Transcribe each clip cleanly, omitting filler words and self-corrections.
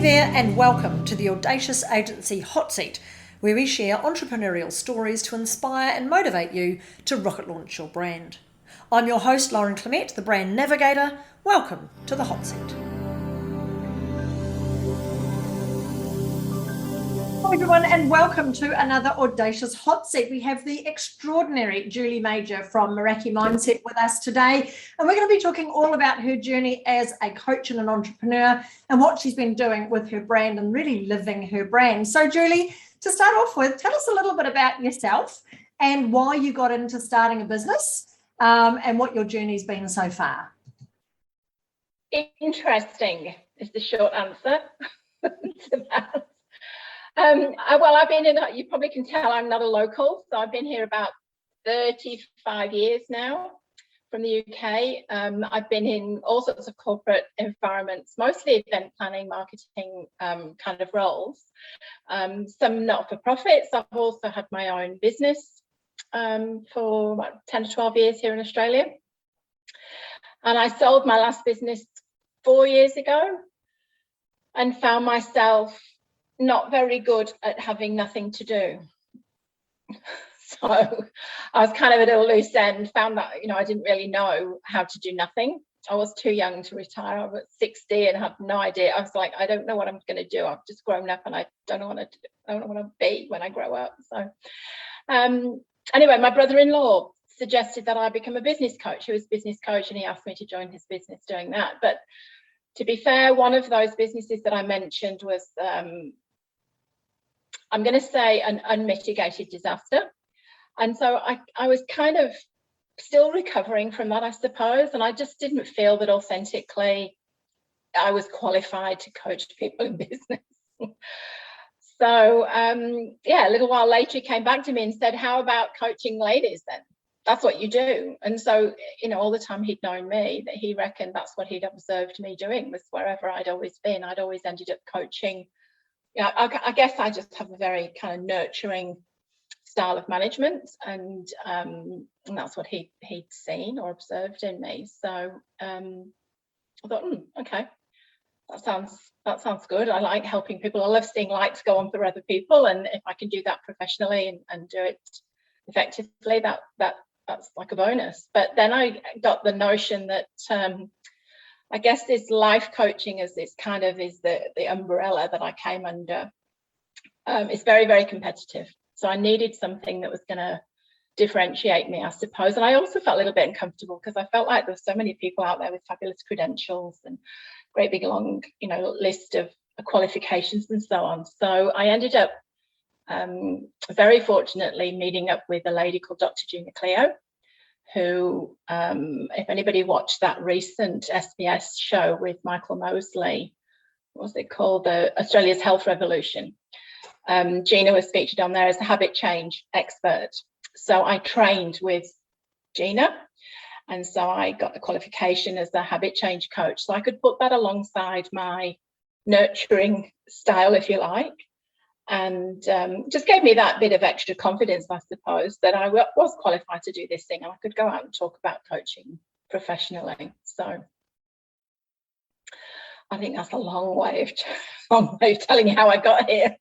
Hey there, and welcome to the Audacious Agency Hot Seat, where we share entrepreneurial stories to inspire and motivate you to rocket launch your brand. I'm your host, Lauren Clement, the brand navigator. Welcome to the Hot Seat. Hello everyone, and welcome to another Audacious Hot Seat. We have the extraordinary Julie Mauger from Meraki Mindset with us today, and we're going to be talking all about her journey as a coach and an entrepreneur and what she's been doing with her brand and really living her brand. So Julie, to start off with, tell us a little bit about yourself and why you got into starting a business and what your journey's been so far. Interesting is the short answer to that. Well, I've been in, you probably can tell I'm not a local, so I've been here about 35 years now from the UK. I've been in all sorts of corporate environments, mostly event planning, marketing kind of roles, some not-for-profits. I've also had my own business for about 10 to 12 years here in Australia. And I sold my last business 4 years ago and found myself not very good at having nothing to do. So I was kind of at a loose end, found that, I didn't really know how to do nothing. I was too young to retire. I was 60 and had no idea. I was like, I don't know what I'm going to do. I've just grown up and I don't know what to be when I grow up. So anyway, my brother-in-law suggested that I become a business coach. He was a business coach and he asked me to join his business doing that. But to be fair, one of those businesses that I mentioned was I'm going to say an unmitigated disaster. And so I was kind of still recovering from that, I suppose. And I just didn't feel that authentically I was qualified to coach people in business. So, a little while later, he came back to me and said, how about coaching ladies then? That's what you do. And so, all the time he'd known me, that he reckoned that's what he'd observed me doing, was wherever I'd always been, I'd always ended up coaching. Yeah, I guess I just have a very kind of nurturing style of management, and that's what he'd seen or observed in me. So I thought, okay, that sounds good. I like helping people. I love seeing lights go on for other people, and if I can do that professionally and do it effectively, that's like a bonus. But then I got the notion that I guess this life coaching is the umbrella that I came under. It's very, very competitive. So I needed something that was going to differentiate me, I suppose. And I also felt a little bit uncomfortable because I felt like there were so many people out there with fabulous credentials and great big long, list of qualifications and so on. So I ended up very fortunately meeting up with a lady called Dr. Gina Cleo, who, if anybody watched that recent SBS show with Michael Mosley, what was it called? The Australia's Health Revolution. Gina was featured on there as a habit change expert. So I trained with Gina, and so I got the qualification as a habit change coach. So I could put that alongside my nurturing style, if you like, and just gave me that bit of extra confidence, I suppose, that I was qualified to do this thing and I could go out and talk about coaching professionally. So I think that's a long way of telling you how I got here.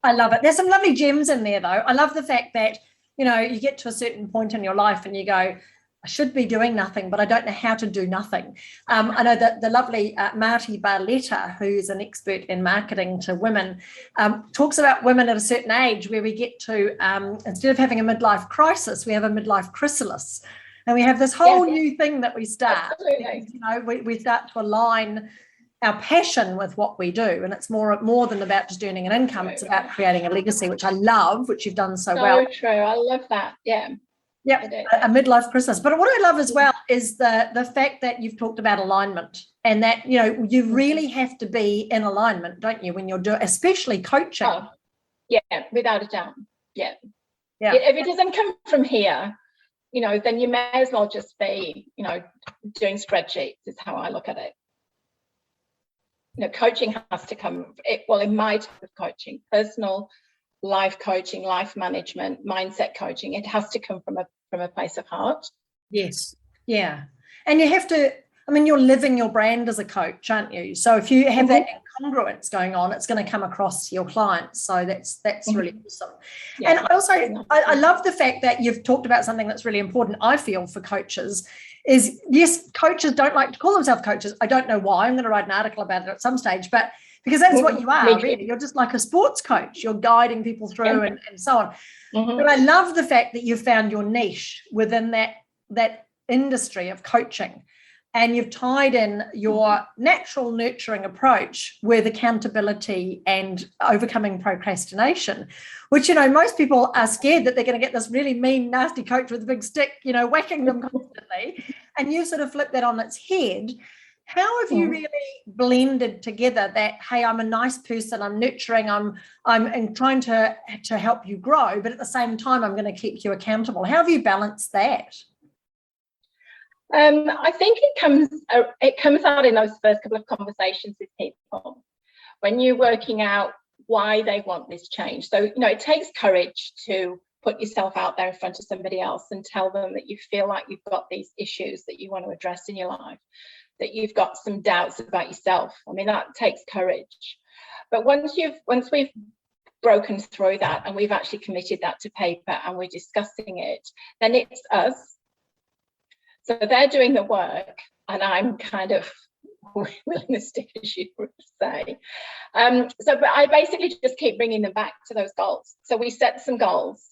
I love it. There's some lovely gems in there, though. I love the fact that, you get to a certain point in your life and you go, I should be doing nothing, but I don't know how to do nothing. I know that the lovely Marty Barletta, who's an expert in marketing to women, talks about women at a certain age where we get to, instead of having a midlife crisis, we have a midlife chrysalis. And we have this whole new thing that we start. Because, we start to align our passion with what we do. And it's more than about just earning an income. It's about creating a legacy, which I love, which you've done so well. So true. I love that. Yeah. Yeah, a midlife crisis. But what I love as well is the fact that you've talked about alignment, and that, you really have to be in alignment, don't you, when you're doing, especially coaching. Oh, yeah, without a doubt. Yeah. If it doesn't come from here, then you may as well just be, doing spreadsheets is how I look at it. Coaching has to come, in my type of coaching, personal life coaching, life management, mindset coaching, it has to come from a place of heart. Yes. Yeah. And you have to, I mean, you're living your brand as a coach, aren't you? So if you have that incongruence going on, it's going to come across to your clients. So that's really awesome. Yeah. And also, I love the fact that you've talked about something that's really important, I feel, for coaches is, yes, coaches don't like to call themselves coaches. I don't know why. I'm going to write an article about it at some stage, but because that's what you are, really. You're just like a sports coach. You're guiding people through and so on. But I love the fact that you found your niche within that industry of coaching. And you've tied in your natural nurturing approach with accountability and overcoming procrastination, which, most people are scared that they're going to get this really mean, nasty coach with a big stick, whacking them constantly. And you sort of flip that on its head. How have you really blended together that, hey, I'm a nice person, I'm nurturing, I'm trying to help you grow, but at the same time, I'm going to keep you accountable? How have you balanced that? I think it comes out in those first couple of conversations with people when you're working out why they want this change. So, it takes courage to put yourself out there in front of somebody else and tell them that you feel like you've got these issues that you want to address in your life, that you've got some doubts about yourself. I mean, that takes courage. But once we've broken through that and we've actually committed that to paper and we're discussing it, then it's us. So they're doing the work and I'm kind of willing the stick, as you would say. But I basically just keep bringing them back to those goals. So we set some goals,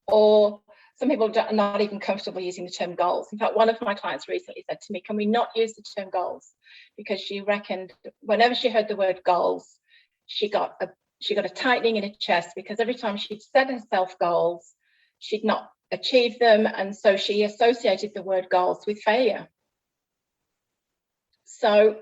or some people are not even comfortable using the term goals. In fact, one of my clients recently said to me, can we not use the term goals? Because she reckoned whenever she heard the word goals, she got a tightening in her chest, because every time she'd set herself goals, she'd not achieve them, and so she associated the word goals with failure. So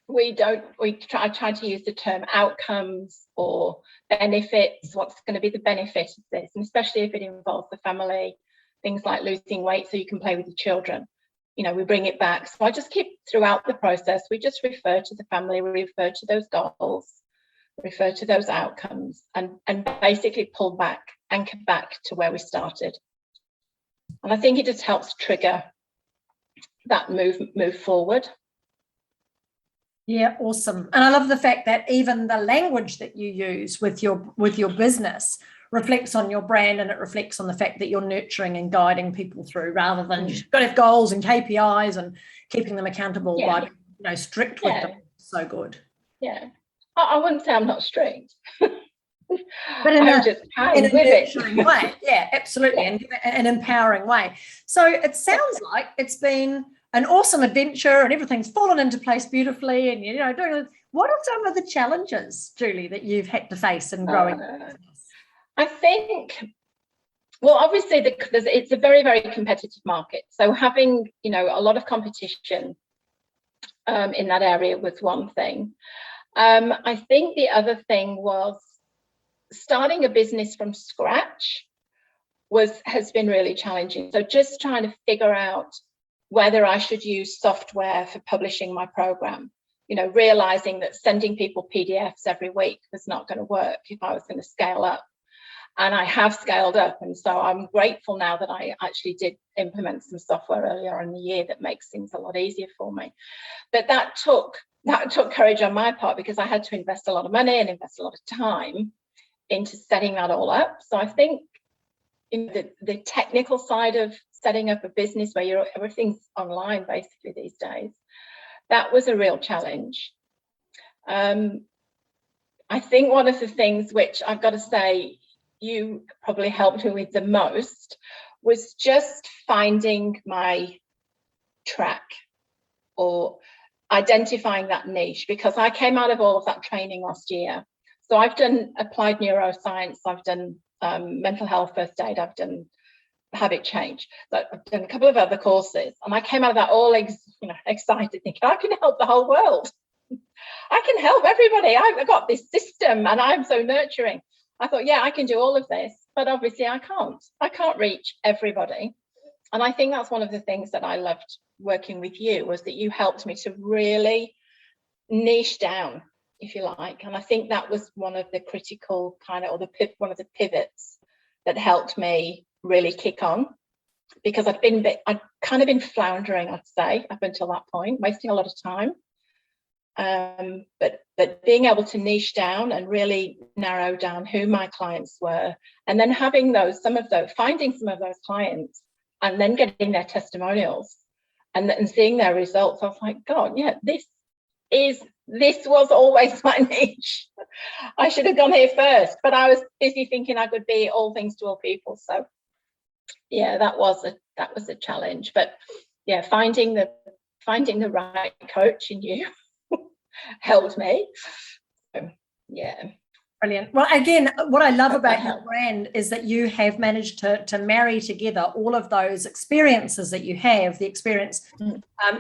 I try to use the term outcomes or benefits. What's going to be the benefit of this? And especially if it involves the family, things like losing weight so you can play with your children. We bring it back. So I just keep throughout the process, we just refer to the family, we refer to those goals, refer to those outcomes, and basically pull back, anchor back to where we started. And I think it just helps trigger that move forward. Yeah, awesome. And I love the fact that even the language that you use with your business reflects on your brand, and it reflects on the fact that you're nurturing and guiding people through, rather than you've got to have goals and KPIs and keeping them accountable by strict with them. So good. Yeah. I wouldn't say I'm not strict. But in a nurturing way. Yeah, absolutely. And an empowering way. So it sounds like it's been an awesome adventure and everything's fallen into place beautifully. And, what are some of the challenges, Julie, that you've had to face in growing? I think, well, obviously it's a very, very competitive market. So having, a lot of competition in that area was one thing. I think the other thing was starting a business from scratch has been really challenging. So just trying to figure out whether I should use software for publishing my program, realizing that sending people PDFs every week was not going to work if I was going to scale up. And I have scaled up. And so I'm grateful now that I actually did implement some software earlier in the year that makes things a lot easier for me. But that took courage on my part, because I had to invest a lot of money and invest a lot of time into setting that all up. So I think the technical side of setting up a business where everything's online basically these days, that was a real challenge. I think one of the things which I've got to say you probably helped me with the most was just finding my track, or identifying that niche, because I came out of all of that training last year. So I've done applied neuroscience, I've done mental health first aid, I've done habit change, but I've done a couple of other courses, and I came out of that all excited, thinking I can help the whole world. I can help everybody. I've got this system and I'm so nurturing. I thought, yeah, I can do all of this, but obviously I can't reach everybody. And I think that's one of the things that I loved working with you, was that you helped me to really niche down, if you like. And I think that was one of the critical one of the pivots that helped me really kick on. because I'd kind of been floundering, I'd say, up until that point, wasting a lot of time. But being able to niche down and really narrow down who my clients were, and then having finding some of those clients and then getting their testimonials and seeing their results, I was like, God, yeah, this was always my niche. I should have gone here first, but I was busy thinking I could be all things to all people. So yeah, that was a challenge. But yeah, finding the right coach in you helped me. So, yeah. Brilliant. Well, again, what I love about your brand is that you have managed to marry together all of those experiences that you have, the experience.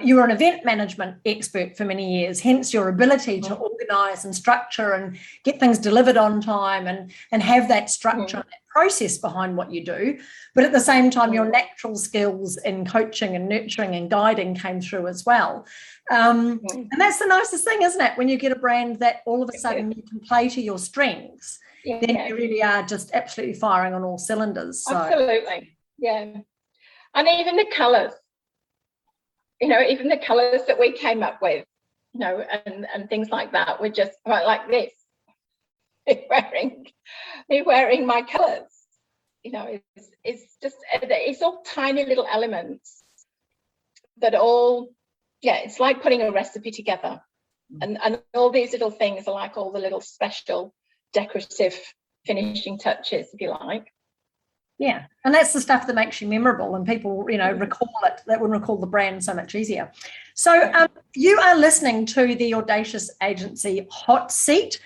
You were an event management expert for many years, hence your ability to organise and structure and get things delivered on time and have that structure and that process behind what you do. But at the same time, your natural skills in coaching and nurturing and guiding came through as well. And that's the nicest thing, isn't it? When you get a brand that all of a sudden you can play to your strengths, then you really are just absolutely firing on all cylinders. So. Absolutely. Yeah. And even the colours, even the colours that we came up with, and things like that, were just like this. Me wearing my colours, it's all tiny little elements that all, it's like putting a recipe together, and all these little things are like all the little special decorative finishing touches, if you like. Yeah, and that's the stuff that makes you memorable, and people, recall it. That would recall the brand so much easier. So you are listening to the Audacious Agency Hot Seat.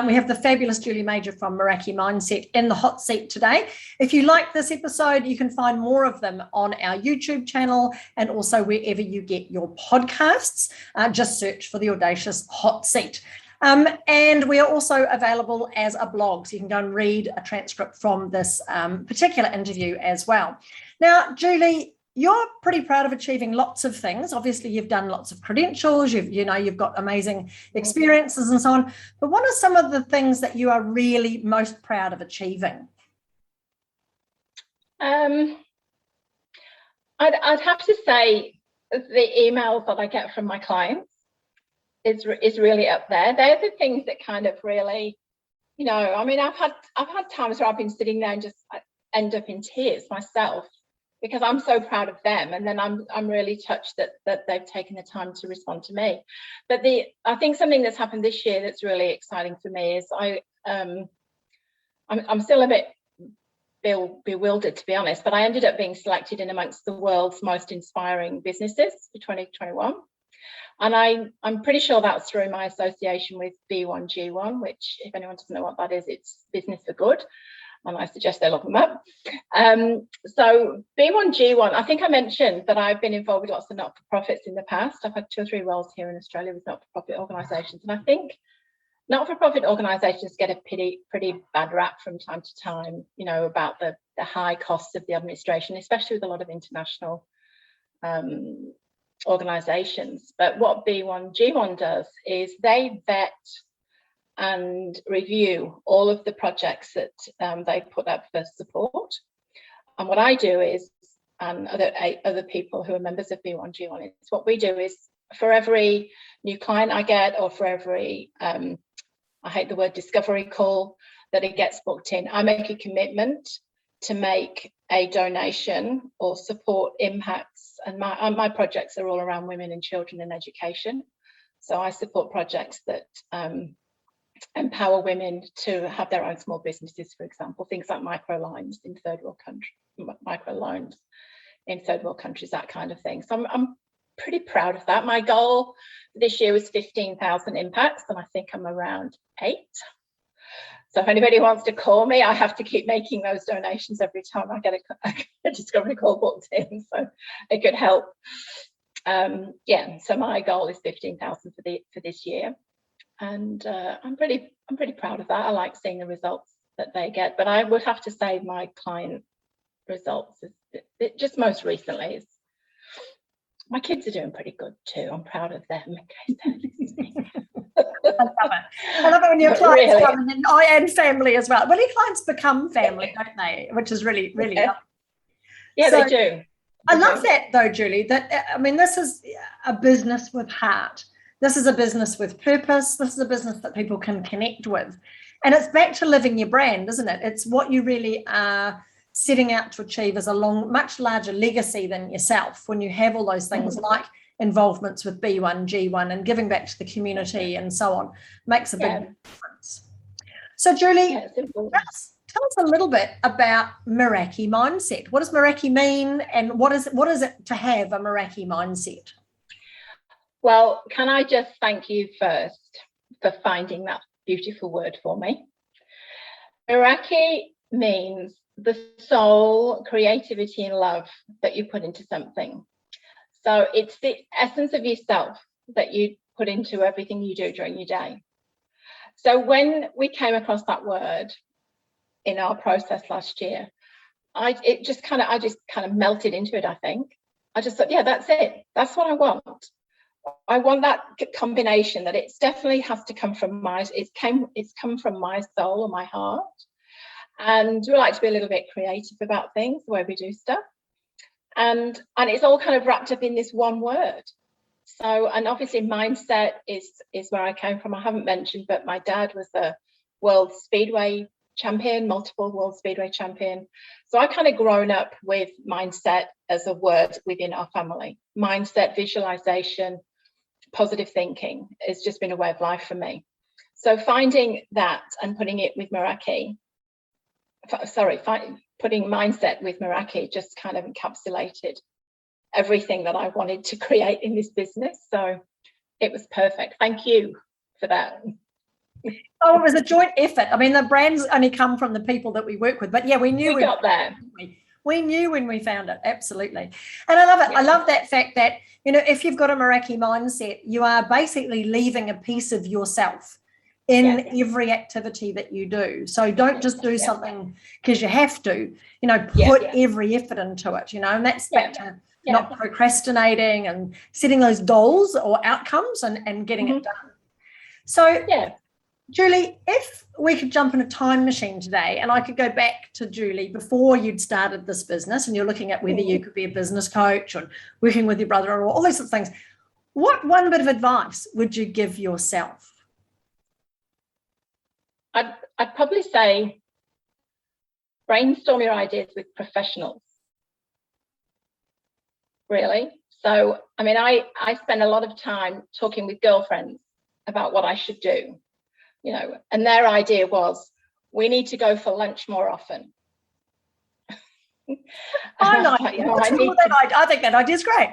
We have the fabulous Julie Mauger from Meraki Mindset in the hot seat today. If you like this episode, you can find more of them on our YouTube channel and also wherever you get your podcasts. Just search for the Audacious Hot Seat. And we are also available as a blog, so you can go and read a transcript from this particular interview as well. Now, Julie, you're pretty proud of achieving lots of things. Obviously, you've done lots of credentials, you've got amazing experiences and so on. But what are some of the things that you are really most proud of achieving? I'd have to say the emails that I get from my clients is really up there. They're the things that kind of really, I've had times where I've been sitting there and just end up in tears myself, because I'm so proud of them, and then I'm really touched that they've taken the time to respond to me. But I think something that's happened this year that's really exciting for me is I'm still a bit bewildered, to be honest, but I ended up being selected in amongst the world's most inspiring businesses for 2021. And I'm pretty sure that's through my association with B1G1, which, if anyone doesn't know what that is, it's Business for Good. And I suggest they look them up. So B1G1, I think I mentioned that I've been involved with lots of not-for-profits in the past. I've had 2 or 3 roles here in Australia with not-for-profit organisations. And I think not-for-profit organisations get a pretty bad rap from time to time, about the high costs of the administration, especially with a lot of international organisations. But what B1G1 does is they vet and review all of the projects that they put up for support. And what I do is, and other people who are members of B1G1, is what we do is, for every new client I get, or for every, I hate the word discovery call, that it gets booked in, I make a commitment to make a donation or support impacts. And my projects are all around women and children and education. So I support projects that empower women to have their own small businesses, for example, things like microloans in third world countries, that kind of thing. So I'm pretty proud of that. My goal this year was 15,000 impacts, and I think I'm around 8. So if anybody wants to call me, I have to keep making those donations every time I get a discovery call booked in, so it could help. So my goal is 15,000 for this year, and I'm pretty proud of that. I like seeing the results that they get, but I would have to say my client results just most recently is my kids are doing pretty good too. I'm proud of them. In case they're listening. I love it when your clients come in, and family as well. Well, your clients become family, don't they? Which is really, really lovely. Yeah, so, they do. I love that though, Julie, that, I mean, this is a business with heart. This is a business with purpose. This is a business that people can connect with. And it's back to living your brand, isn't it? It's what you really are setting out to achieve as a much larger legacy than yourself when you have all those things like involvements with B1, G1 and giving back to the community and so on makes a big difference. So Julie, tell us a little bit about Meraki Mindset. What does Meraki mean and what is it to have a Meraki mindset? Well, can I just thank you first for finding that beautiful word for me. Meraki means the soul, creativity and love that you put into something. So it's the essence of yourself that you put into everything you do during your day. So when we came across that word in our process last year, I just kind of melted into it, I think. I just thought, yeah, that's it. That's what I want. I want that combination that it's definitely has to come from it's come from my soul or my heart. And we like to be a little bit creative about things, the way we do stuff. And it's all kind of wrapped up in this one word. So, and obviously mindset is where I came from. I haven't mentioned, but my dad was a world speedway champion, multiple world speedway champion. So I kind of grown up with mindset as a word within our family. Mindset, visualization, positive thinking has just been a way of life for me. So finding that and putting it with Meraki, putting mindset with Meraki just kind of encapsulated everything that I wanted to create in this business. So it was perfect. Thank you for that. Oh, it was a joint effort. I mean, the brands only come from the people that we work with, but yeah, we knew we got there. We knew when we found it, absolutely. And I love it. Yeah. I love that fact that, you know, if you've got a Meraki mindset, you are basically leaving a piece of yourself in every activity that you do. So don't just do something because you have to, you know, put every effort into it, you know, and that's back to not procrastinating and setting those goals or outcomes and getting it done. So, Julie, if we could jump in a time machine today and I could go back to Julie before you'd started this business and you're looking at whether you could be a business coach or working with your brother or all these sorts of things, what one bit of advice would you give yourself? I'd probably say brainstorm your ideas with professionals, really. So, I mean, I spend a lot of time talking with girlfriends about what I should do, you know, and their idea was, we need to go for lunch more often. I think that idea is great.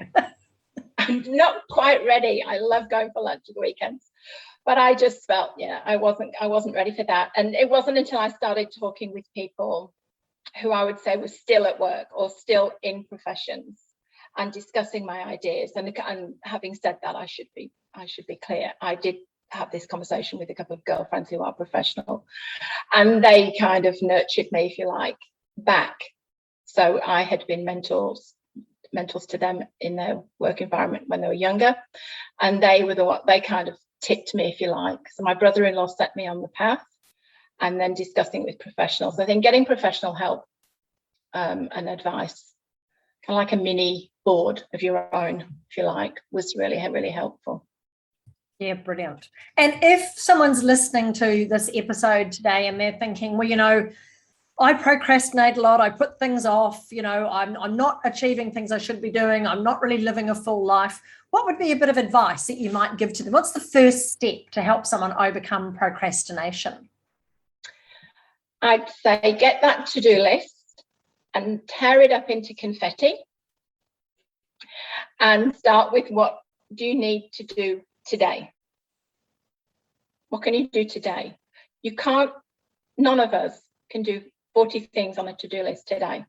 I'm not quite ready. I love going for lunch at the weekends. But I just felt, I wasn't ready for that. And it wasn't until I started talking with people who I would say were still at work or still in professions and discussing my ideas. And having said that, I should be clear. I did have this conversation with a couple of girlfriends who are professional, and they kind of nurtured me, if you like, back. So I had been mentors to them in their work environment when they were younger, and they kind of tipped me, if you like. So my brother-in-law set me on the path, and then discussing with professionals. I think getting professional help and advice, kind of like a mini board of your own, if you like, was really, really helpful. Yeah, brilliant. And if someone's listening to this episode today and they're thinking, well, you know, I procrastinate a lot, I put things off, you know, I'm not achieving things I should be doing, I'm not really living a full life, what would be a bit of advice that you might give to them? What's the first step to help someone overcome procrastination? I'd say get that to-do list and tear it up into confetti and start with, what do you need to do today? What can you do today? None of us can do 40 things on a to-do list today.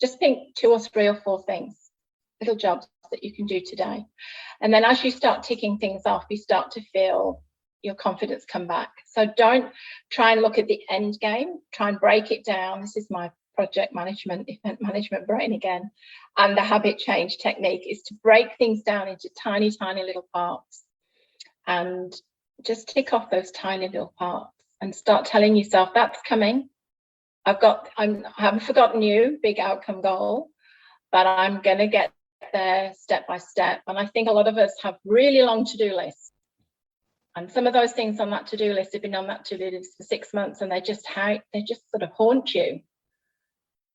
Just think 2 or 3 or 4 things, little jobs that you can do today. And then as you start ticking things off, you start to feel your confidence come back. So don't try and look at the end game, try and break it down. This is my project management, event management brain again. And the habit change technique is to break things down into tiny, tiny little parts and just tick off those tiny little parts and start telling yourself, that's coming. I haven't forgotten you, big outcome goal, but I'm going to get there step by step. And I think a lot of us have really long to-do lists. And some of those things on that to-do list have been on that to-do list for 6 months, and they just sort of haunt you.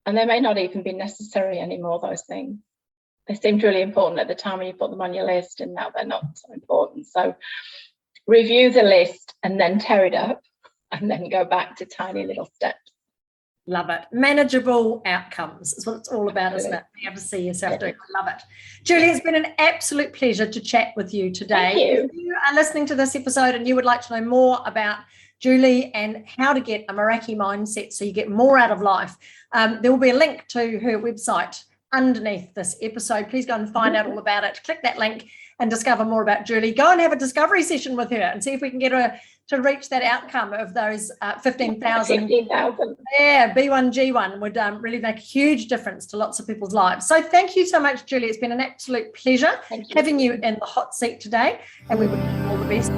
And they may not even be necessary anymore, those things. They seemed really important at the time when you put them on your list, and now they're not so important. So review the list and then tear it up and then go back to tiny little steps. Love it. Manageable outcomes is what it's all about, isn't it? Being able to see yourself doing. I love it. Julie, it's been an absolute pleasure to chat with you today. Thank you. If you are listening to this episode and you would like to know more about Julie and how to get a Meraki mindset so you get more out of life, there will be a link to her website underneath this episode. Please go and find out all about it. Click that link and discover more about Julie. Go and have a discovery session with her and see if we can get her to reach that outcome of those 15,000. 15,000. Yeah, B1G1 would really make a huge difference to lots of people's lives. So thank you so much, Julie. It's been an absolute pleasure having you in the hot seat today, and we wish you all the best.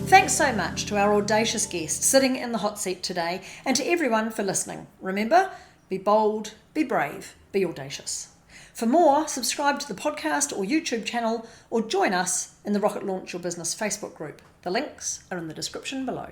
Thanks so much to our audacious guest sitting in the hot seat today, and to everyone for listening. Remember, be bold, be brave, be audacious. For more, subscribe to the podcast or YouTube channel, or join us in the Rocket Launch Your Business Facebook group. The links are in the description below.